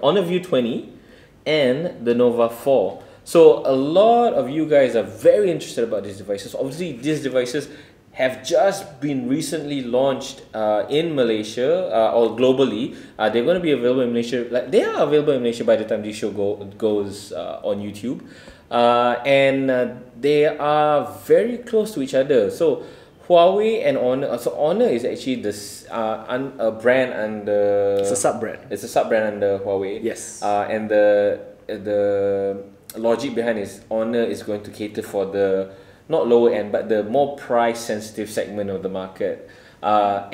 Honor View 20 and the Nova 4. So a lot of you guys are very interested about these devices. Obviously, these devices have just been recently launched in Malaysia or globally. They're going to be available in Malaysia. Like they are available in Malaysia by the time this show goes on YouTube, and they are very close to each other. So Huawei and Honor. So Honor is actually this a brand under. It's a sub brand. It's a sub brand under Huawei. Yes. And the logic behind is Honor is going to cater for the not lower end, but the more price sensitive segment of the market. What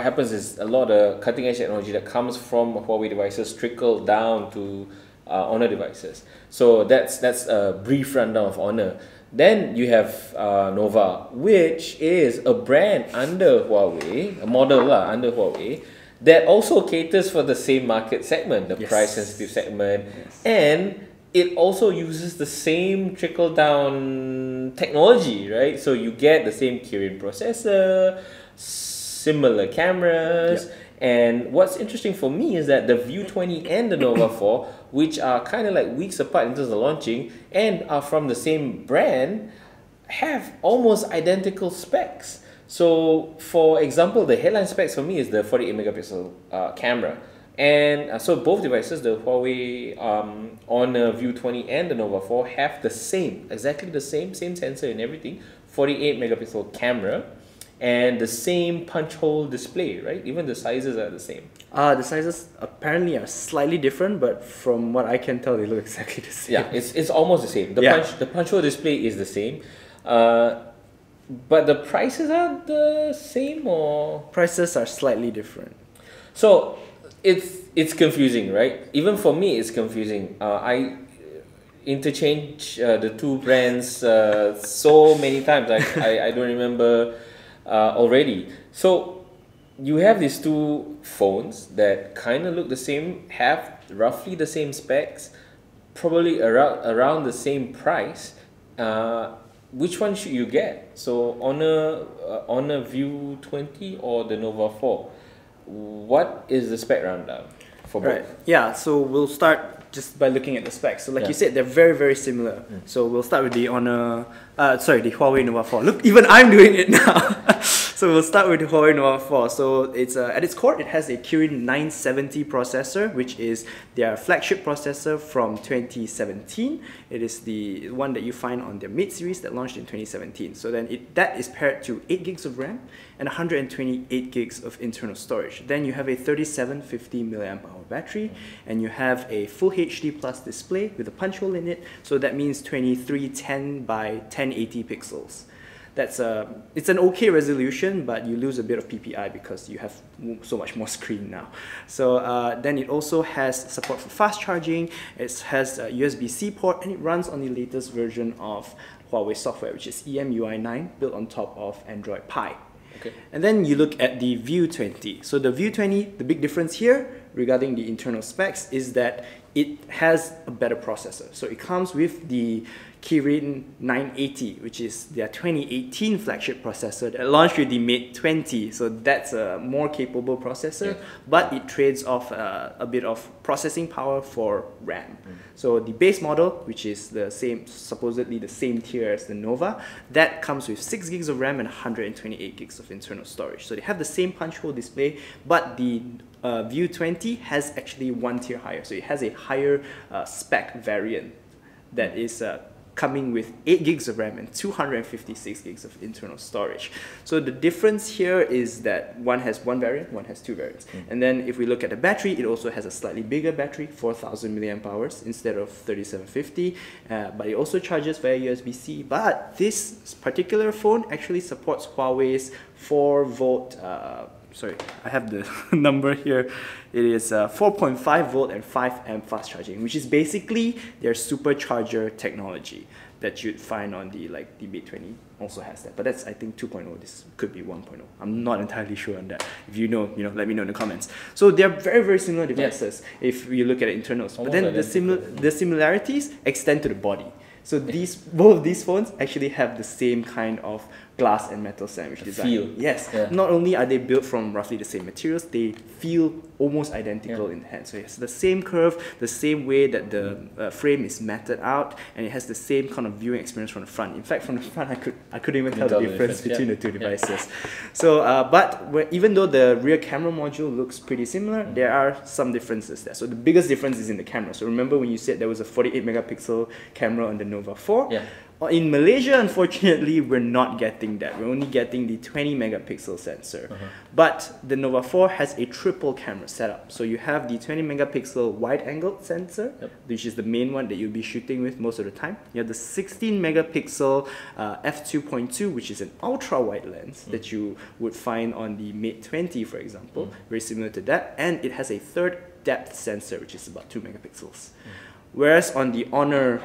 happens is a lot of cutting edge technology that comes from Huawei devices trickle down to Honor devices. So that's a brief rundown of Honor. Then you have Nova, which is a brand under Huawei, a model under Huawei, that also caters for the same market segment, the price sensitive segment, and it also uses the same trickle down technology, right? So you get the same Kirin processor, similar cameras, and what's interesting for me is that the View 20 and the Nova 4, which are kind of like weeks apart in terms of launching and are from the same brand, have almost identical specs. So for example, the headline specs for me is the 48 megapixel camera. And so both devices, the Huawei Honor View 20 and the Nova 4, have the same, exactly the same sensor and everything, 48 megapixel camera, and the same punch hole display, right? Even the sizes are the same. The sizes apparently are slightly different, but from what I can tell, they look exactly the same. Yeah, it's almost the same. The punch hole display is the same. But the prices are the same, or? Prices are slightly different. So it's confusing, right? Even for me, it's confusing. I interchange the two brands so many times. I don't remember already. So you have these two phones that kind of look the same, have roughly the same specs, probably around the same price. Which one should you get? So Honor View 20 or the Nova 4? What is the spec rundown for both? Right. Yeah, so we'll start just by looking at the specs. So like you said, they're very, very similar. So we'll start with the the Huawei Nova 4. Look, even I'm doing it now. So we'll start with the Huawei Nova 4. So it's at its core, it has a Kirin 970 processor, which is their flagship processor from 2017. It is the one that you find on their mid series that launched in 2017. So then that is paired to 8 gigs of RAM and 128 gigs of internal storage. Then you have a 3750 mAh battery, and you have a full HD plus display with a punch hole in it. So that means 2310 by 1080 pixels. It's an okay resolution, but you lose a bit of PPI because you have so much more screen now. So then it also has support for fast charging. It has a USB-C port, and it runs on the latest version of Huawei software, which is EMUI 9, built on top of Android Pie. Okay. And then you look at the View 20. So the View 20, the big difference here regarding the internal specs is that it has a better processor. So it comes with the Kirin 980, which is their 2018 flagship processor that launched with the Mate 20. So that's a more capable processor, but it trades off a bit of processing power for RAM. So the base model, which is the same, supposedly the same tier as the Nova, that comes with 6 gigs of RAM and 128 gigs of internal storage. So they have the same punch hole display, but the View 20 has actually one tier higher. So it has a higher spec variant that is coming with 8 gigs of RAM and 256 gigs of internal storage. So the difference here is that one has one variant, one has two variants. And then if we look at the battery, it also has a slightly bigger battery, 4000 milliamp hours instead of 3750, but it also charges via USB-C. But this particular phone actually supports Huawei's 4-volt sorry, I have the number here. It is 4.5 volt and 5 amp fast charging, which is basically their supercharger technology that you'd find on the Mate 20 also has that. But that's, I think, 2.0. This could be 1.0. I'm not entirely sure on that. If you know, let me know in the comments. So they're very, very similar devices if you look at the internals. But then the similarities extend to the body. So both of these phones actually have the same kind of glass and metal sandwich design. Feel. Yes. Yeah. Not only are they built from roughly the same materials, they feel almost identical in the hand. So it has the same curve, the same way that the frame is matted out, and it has the same kind of viewing experience from the front. In fact, from the front, I couldn't even tell the difference between the two devices. So, even though the rear camera module looks pretty similar, there are some differences there. So the biggest difference is in the camera. So remember when you said there was a 48 megapixel camera on the Nova 4? Yeah. In Malaysia, unfortunately, we're not getting that. We're only getting the 20 megapixel sensor. But the Nova 4 has a triple camera setup. So you have the 20 megapixel wide-angled sensor, which is the main one that you'll be shooting with most of the time. You have the 16 megapixel f2.2, which is an ultra-wide lens that you would find on the Mate 20, for example. Very similar to that. And it has a third depth sensor, which is about 2 megapixels. Whereas on the Honor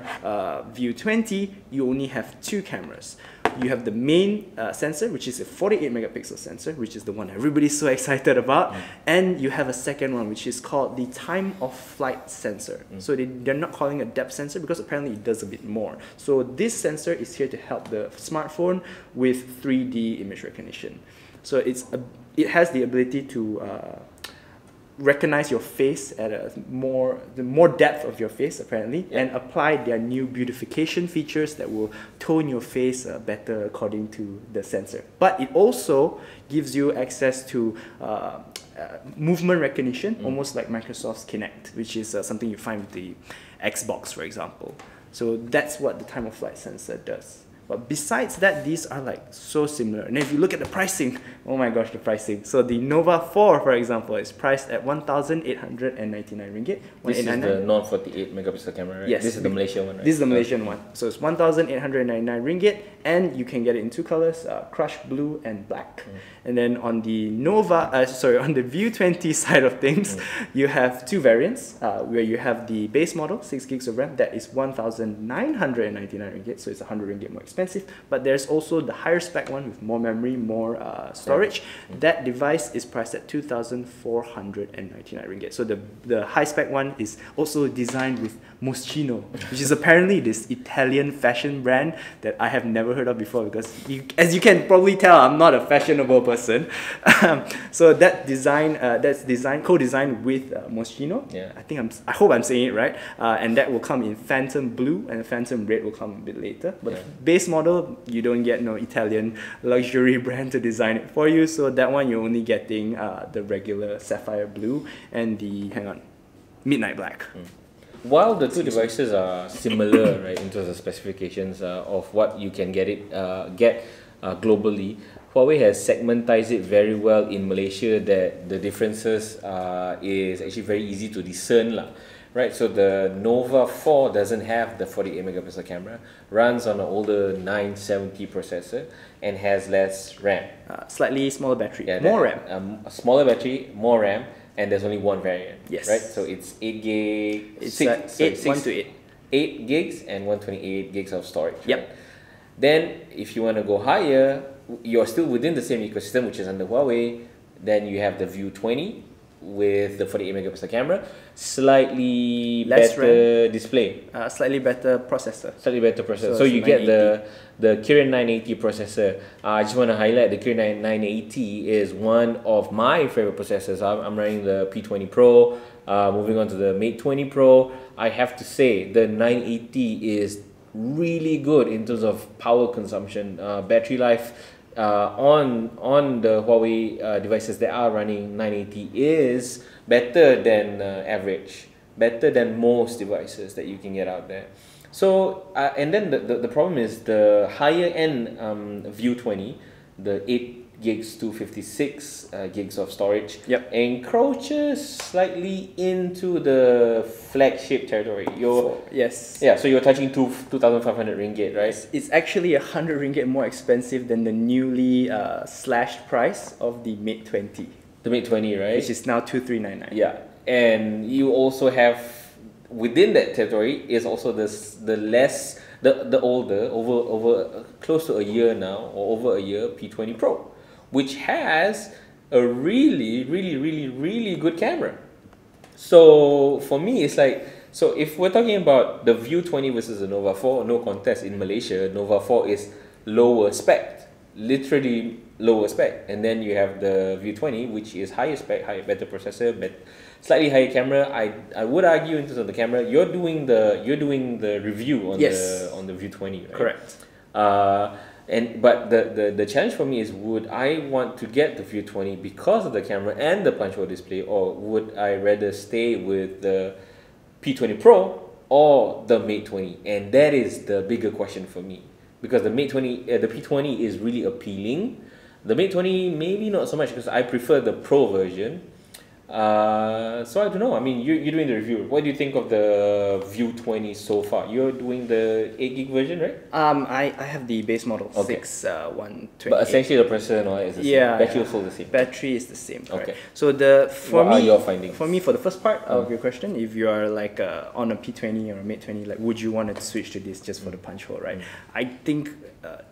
View 20, you only have two cameras. You have the main sensor, which is a 48 megapixel sensor, which is the one everybody's so excited about. And you have a second one, which is called the time of flight sensor. So they're not calling it a depth sensor because apparently it does a bit more. So this sensor is here to help the smartphone with 3D image recognition. So it has the ability to recognize your face at the more depth of your face apparently, and apply their new beautification features that will tone your face better according to the sensor. But it also gives you access to movement recognition, almost like Microsoft's Kinect, which is something you find with the Xbox, for example. So that's what the time of flight sensor does. But besides that, these are like so similar. And if you look at the pricing, oh my gosh, the pricing. So the Nova 4, for example, is priced at 1,899 ringgit. This is the non-48 megapixel camera, right? Yes. This is the Malaysian one, right? This is the Malaysian one. So it's 1,899 ringgit, and you can get it in two colors, crushed blue and black. And then on the on the View 20 side of things, you have two variants, where you have the base model, 6 gigs of RAM, that is 1,999 ringgit, so it's 100 ringgit more expensive. But there's also the higher spec one with more memory, more storage. That device is priced at 2,499 ringgit. So the high spec one is also designed with Moschino, which is apparently this Italian fashion brand that I have never heard of before, because as you can probably tell, I'm not a fashionable person. So that design, co-designed with Moschino. Yeah. I hope I'm saying it right. And that will come in Phantom Blue, and Phantom Red will come a bit later. But the base model, you don't get no Italian luxury brand to design it for you. So that one, you're only getting the regular Sapphire Blue and the Midnight Black. While the two devices are similar, right, in terms of specifications of what you can get globally, Huawei has segmentized it very well in Malaysia that the differences is actually very easy to discern, right? So the Nova 4 doesn't have the 48 megapixel camera, runs on an older 970 processor, and has less RAM. Slightly smaller battery, more RAM. A smaller battery, more RAM. And there's only one variant, yes. Right? So it's 8 gig, it's 1 to 8. 8 gigs and 128 gigs of storage. Yep. Right? Then, if you want to go higher, you're still within the same ecosystem, which is under Huawei. Then you have the View 20 with the 48 megapixel camera, slightly less better RAM, display, slightly better processor. Slightly better processor. So you get the Kirin 980 processor. I just want to highlight the Kirin 980 is one of my favorite processors. I'm running the P20 Pro. Moving on to the Mate 20 Pro, I have to say the 980 is really good in terms of power consumption, battery life. On the Huawei devices that are running 980 is better than average, better than most devices that you can get out there. So and then the problem is the higher end View 20, the 8 gigs to 56 gigs of storage, encroaches slightly into the flagship territory. Yes. Yeah, so you're touching 2,500 ringgit, right? It's actually 100 ringgit more expensive than the newly slashed price of the Mate 20. The Mate 20, right? Which is now 2,399. Yeah, and you also have within that territory is also the older over close to a year now, or over a year, P20 Pro, which has a really good camera. So for me, it's like, so if we're talking about the View 20 versus the Nova 4, no contest in Malaysia. Nova 4 is lower spec, literally lower spec, and then you have the View 20, which is higher spec, better processor, slightly higher camera. I would argue in terms of the camera, you're doing the review on the View 20, right? Correct. But the challenge for me is, would I want to get the View 20 because of the camera and the punch hole display, or would I rather stay with the P20 Pro or the Mate 20? And that is the bigger question for me, because the the P20 is really appealing. The Mate 20 maybe not so much, because I prefer the Pro version. So I don't know. I mean, you're doing the review. What do you think of the View 20 so far? You're doing the 8 GB version, right? I have the base model, Okay. 6128. But essentially the processor and all that is the same. Battery is still the same. Battery is the same. Correct. Okay. So what are your findings? For me, for the first part of your question, if you are like on a P20 or a Mate 20, like would you want to switch to this just for the punch hole, right? I think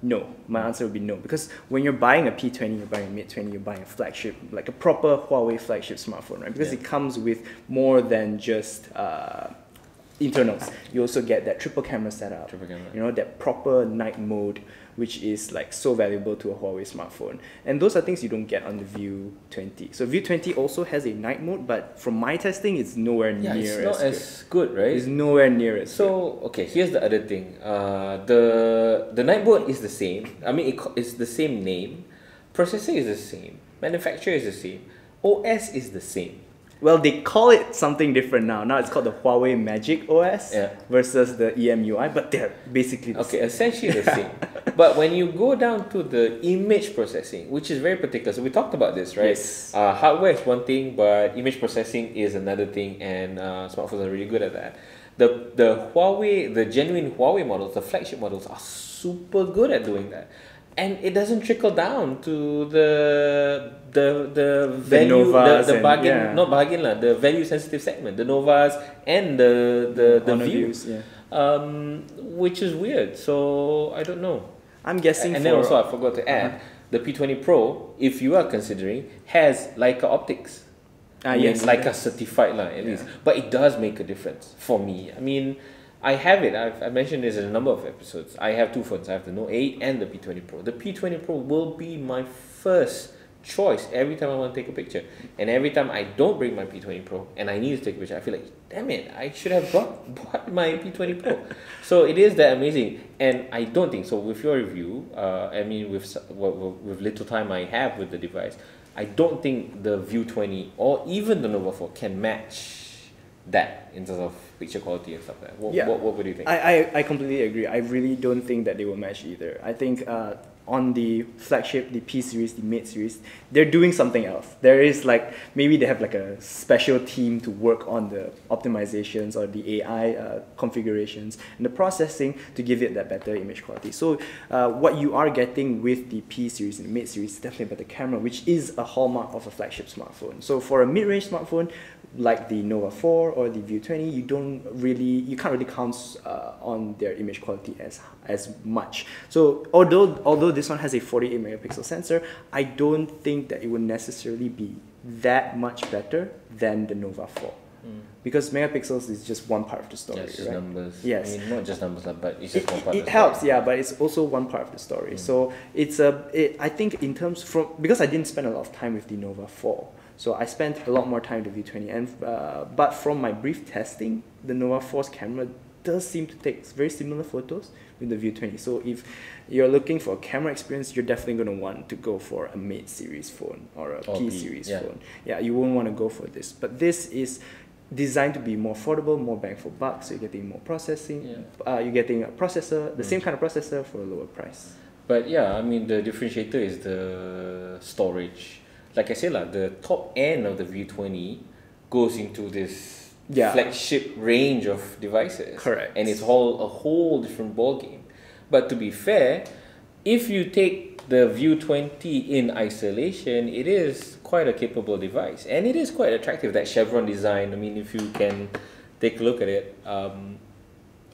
no. My answer would be no, because when you're buying a P20, you're buying a Mate 20, you're buying a flagship, like a proper Huawei flagship smartphone, right? Because it comes with more than just internals. You also get that triple camera setup, you know, that proper night mode, which is like so valuable to a Huawei smartphone. And those are things you don't get on the View 20. So View 20 also has a night mode, but from my testing, it's nowhere near it's not as good, right? It's nowhere near as good. Okay, here's the other thing. The night mode is the same. I mean, it's the same name. Processor is the same. Manufacturer is the same. OS is the same. Well, they call it something different now. Now it's called the Huawei Magic OS versus the EMUI, but they're basically the same. Essentially the same. But when you go down to the image processing, which is very particular, so we talked about this, right? Yes. Hardware is one thing, but image processing is another thing, and smartphones are really good at that. The Huawei, the genuine Huawei models, the flagship models, are super good at doing that. And it doesn't trickle down to the value, the bargain, not bargain lah, the value sensitive segment, the Novas and the Views, which is weird. So I don't know. I'm guessing. And then also I forgot to add, the P20 Pro, if you are considering, has Leica optics. Yes, Leica certified lah at least, but it does make a difference for me. I mean, I have it. I mentioned this in a number of episodes. I have two phones. I have the Note 8 and the P20 Pro. The P20 Pro will be my first choice every time I want to take a picture. And every time I don't bring my P20 Pro and I need to take a picture, I feel like, damn it, I should have bought my P20 Pro. So it is that amazing. And I don't think so. With your review, I mean, with little time I have with the device, I don't think the View 20 or even the Nova 4 can match that in terms of picture quality and stuff like that. What would you think? I completely agree. I really don't think that they will match either. I think on the flagship, the P series, the Mate series, they're doing something else. There is like, maybe they have like a special team to work on the optimizations or the AI configurations and the processing to give it that better image quality. So what you are getting with the P series and the Mate series is definitely a better camera, which is a hallmark of a flagship smartphone. So for a mid-range smartphone, like the Nova 4 or the View 20, you can't really count on their image quality as much. So although this one has a 48 megapixel sensor, I don't think that it would necessarily be that much better than the Nova 4. Because megapixels is just one part of the story, just right? Numbers. Yes. I mean, not just numbers, but it's just one part of the story. It helps, yeah, but it's also one part of the story. So I think in terms because I didn't spend a lot of time with the Nova 4, so I spent a lot more time with the View 20, and but from my brief testing, the Nova 4's camera does seem to take very similar photos with the View 20. So if you're looking for a camera experience, you're definitely going to want to go for a Mate series phone or a P series phone. Yeah, you won't want to go for this. But this is designed to be more affordable, more bang for buck, so you're getting more processing. You're getting a processor, the same kind of processor for a lower price. But yeah, I mean, the differentiator is the storage. Like I said, the top end of the View 20 goes into this flagship range of devices. Correct. And it's a whole different ballgame. But to be fair, if you take the View 20 in isolation, it is quite a capable device. And it is quite attractive, that chevron design. I mean, if you can take a look at it,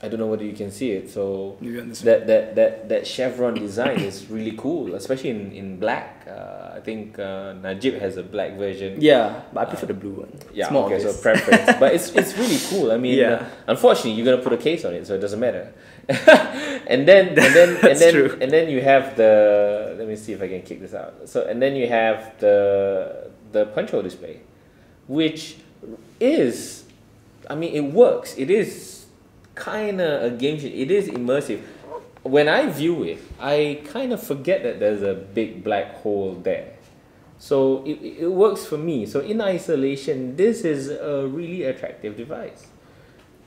I don't know whether you can see it. So Maybe on this that chevron design is really cool, especially in black. I think Najib has a black version. Yeah, but I prefer the blue one. Yeah, It's more okay, obvious. so preference. But it's really cool. I mean, Yeah. unfortunately, you're gonna put a case on it, so it doesn't matter. and then you have the. Let me see if I can kick this out. So and then you have the punch hole display, which is, I mean, it works. It is kind of a game changer. It is immersive. When I view it, I kind of forget that there's a big black hole there. So it works for me. So in isolation, this is a really attractive device.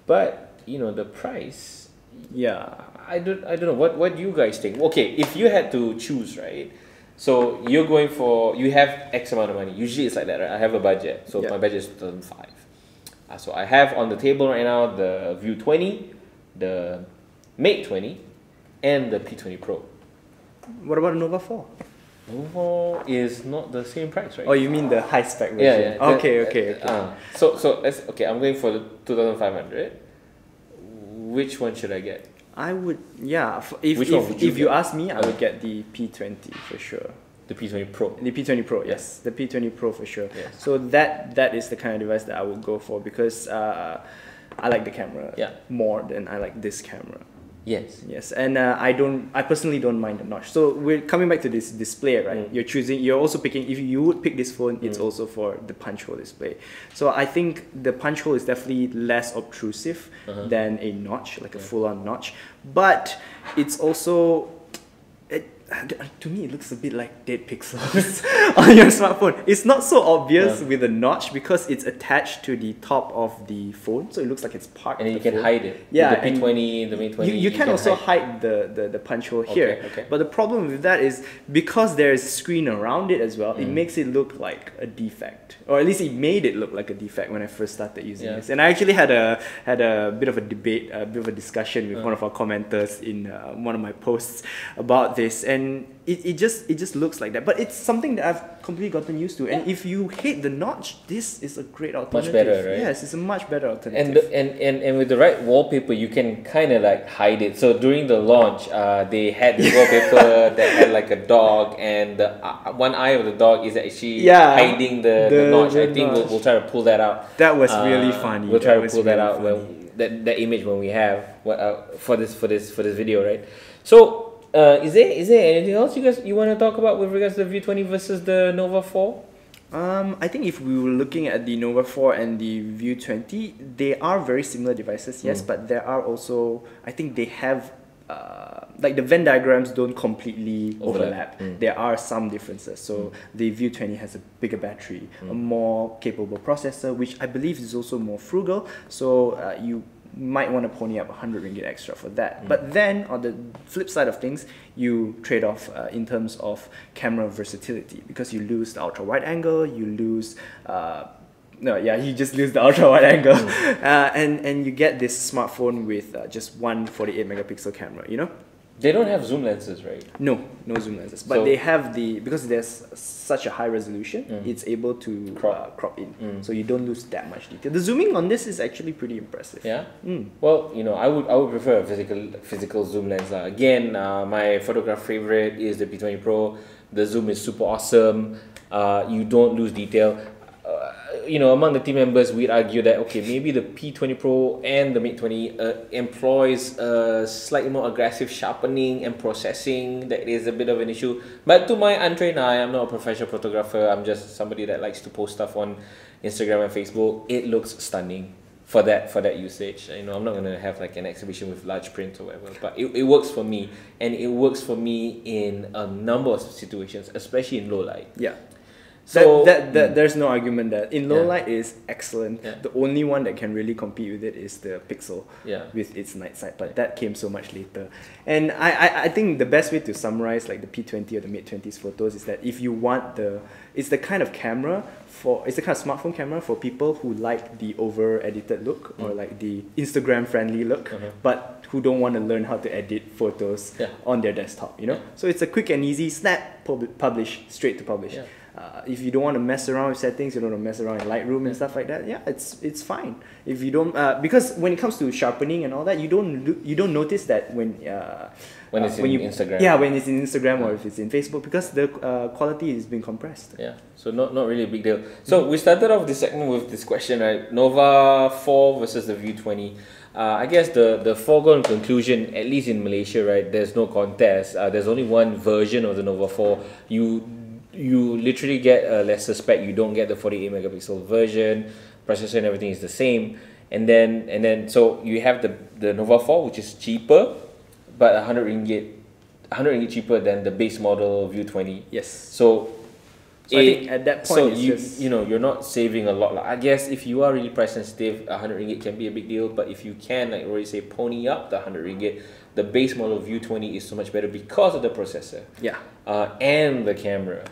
But, you know, the price, Yeah. I don't know. What do you guys think? Okay, if you had to choose, right? So you're going for, you have X amount of money. Usually it's like that, right? I have a budget. So Yeah. my budget is 2005. So I have on the table right now the View 20, the Mate 20, and the P20 Pro. What about the Nova 4? Nova is not the same price, right? Oh, you mean the high spec version? Yeah, yeah. Okay. So let's, okay, I'm going for the 2500. Which one should I get? I would, yeah. Which one would you If you get? ask me, I would get the P20 for sure. The P20 Pro. The P20 Pro, yes. The P20 Pro for sure. Yes. So that is the kind of device that I would go for because I like the camera Yeah. more than I like this camera. Yes. Yes, and I personally don't mind the notch. So we're coming back to this display, right? You're also picking, if you would pick this phone, it's also for the punch hole display. So I think the punch hole is definitely less obtrusive than a notch, like a full-on notch. But it's also, to me, it looks a bit like dead pixels on your smartphone. It's not so obvious with a notch because it's attached to the top of the phone, so it looks like it's part And of then the you can phone. hide it. Yeah, The P20, the Mate 20. you can also hide the punch hole here. Okay. But the problem with that is because there is a screen around it as well, it makes it look like a defect. Or at least it made it look like a defect when I first started using this. And I actually had a bit of a debate, a bit of a discussion with one of our commenters in one of my posts about this, and it just looks like that. But it's something that I've completely gotten used to. And if you hate the notch, this is a great alternative. Much better, right? Yes, it's a much better alternative. And with the right wallpaper, you can kind of like hide it. So during the launch, they had this wallpaper that had like a dog, and the one eye of the dog is actually hiding the notch. I think we'll try to pull that out. That was really funny. We'll try to pull that really out funny. when that image when we have for this video, right? So. Is there anything else you want to talk about with regards to the View 20 versus the Nova 4? I think if we were looking at the Nova 4 and the View 20, they are very similar devices, yes, but there are also, I think they have, like the Venn diagrams don't completely overlap. There are some differences. So the View 20 has a bigger battery, a more capable processor, which I believe is also more frugal. So you might want to pony up 100 ringgit extra for that. But then on the flip side of things, you trade off in terms of camera versatility because you lose the ultra wide angle, you lose you just lose the ultra wide angle, and you get this smartphone with just one 48 megapixel camera, you know? They don't have zoom lenses, right? No zoom lenses, but they have because there's such a high resolution, it's able to crop in, so you don't lose that much detail. The zooming on this is actually pretty impressive. Yeah. Well, you know, I would prefer a physical zoom lens. Again, my photograph favorite is the P20 Pro. The zoom is super awesome. You don't lose detail. You know, among the team members, we'd argue that okay, maybe the P20 Pro and the Mate 20 employs slightly more aggressive sharpening and processing. That is a bit of an issue. But to my untrained eye, I'm not a professional photographer. I'm just somebody that likes to post stuff on Instagram and Facebook. It looks stunning for that usage. You know, I'm not gonna have like an exhibition with large print or whatever. But it works for me, and it works for me in a number of situations, especially in low light. Yeah. So there's no argument that in low light is excellent. Yeah. The only one that can really compete with it is the Pixel with its night sight, but that came so much later. And I think the best way to summarize like the P20 or the Mate 20's photos is that if you want it's the kind of smartphone camera for people who like the over edited look or like the Instagram friendly look, but who don't want to learn how to edit photos on their desktop, you know? So it's a quick and easy snap, publish, straight to publish. if you don't want to mess around with settings, you don't want to mess around in Lightroom and stuff like that, yeah, it's fine. If you don't, because when it comes to sharpening and all that, you don't notice that when it's in Instagram. Yeah, when it's in Instagram or if it's in Facebook, because the quality is being compressed. Yeah, so not really a big deal. So we started off this segment with this question, right? Nova 4 versus the View 20. I guess the foregone conclusion, at least in Malaysia, right, there's no contest. There's only one version of the Nova 4. You literally get a lesser spec. You don't get the 48 megapixel version. Processor and everything is the same. And then so you have the Nova 4, which is cheaper, but 100 ringgit cheaper than the base model View 20. Yes. So I think at that point, so you're not saving a lot. Like, I guess if you are really price sensitive, 100 ringgit can be a big deal. But if you can, like Rory say, pony up the 100 ringgit, the base model View 20 is so much better because of the processor. Yeah. And the camera.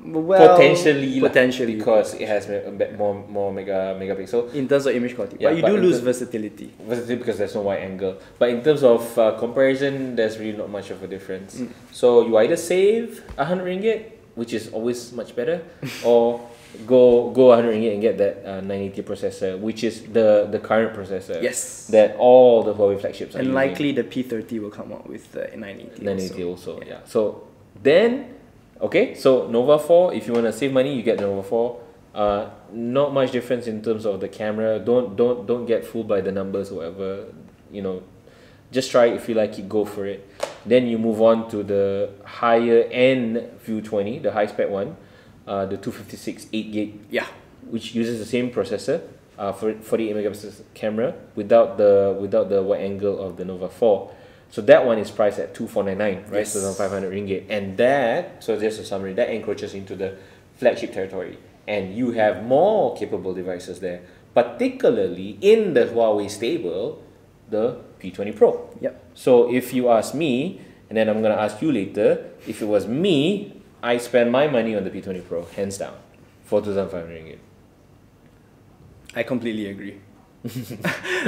Well, potentially because yeah, it has a bit more megapixel in terms of image quality, yeah, but you do lose versatility because there's no wide angle. But in terms of comparison, there's really not much of a difference. So you either save 100 ringgit, which is always much better, or go 100 ringgit and get that 980 processor, which is the current processor. Yes. That all the Huawei flagships are and using. likely the P30 will come out with 980. 980 also, yeah. So then, okay, so Nova 4, if you want to save money, you get the Nova 4. Not much difference in terms of the camera. Don't get fooled by the numbers or whatever. You know, just try it. If you like it, go for it. Then you move on to the higher end View 20, the high spec one, the 256 8GB. Yeah. Which uses the same processor, for 48 megapixel camera without the wide angle of the Nova 4. So that one is priced at 2499, right? Yes. 2,500 ringgit. And that, so just a summary, that encroaches into the flagship territory. And you have more capable devices there, particularly in the Huawei stable, the P20 Pro. Yep. So if you ask me, and then I'm going to ask you later, if it was me, I spend my money on the P20 Pro, hands down, for 2,500 ringgit. I completely agree.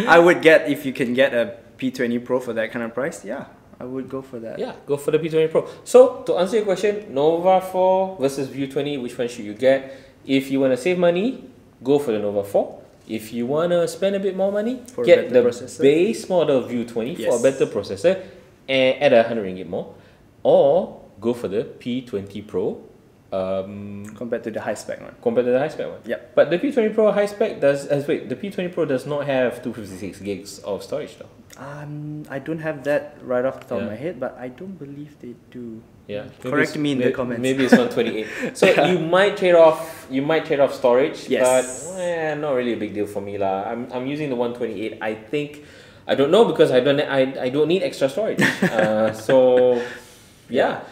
I would get, if you can get a P20 Pro for that kind of price, yeah, I would go for that. Yeah, go for the P20 Pro. So to answer your question, Nova 4 versus View 20, which one should you get? If you want to save money, go for the Nova 4. If you want to spend a bit more money, For a get the better processor. base model View 20 for a Yes. better processor and add 100 ringgit more. Or go for the P20 Pro Compared to the high spec one. compared to the high spec one. Yep. But the P20 Pro high spec the P20 Pro does not have 256 gigs of storage though. I don't have that right off the top of Yeah. my head, but I don't believe they do. Yeah. Correct me in the comments. Maybe it's 128. So Yeah. you might trade off storage, Yes. but not really a big deal for me lah. I'm using the 128. I don't know because I don't need extra storage. So yeah.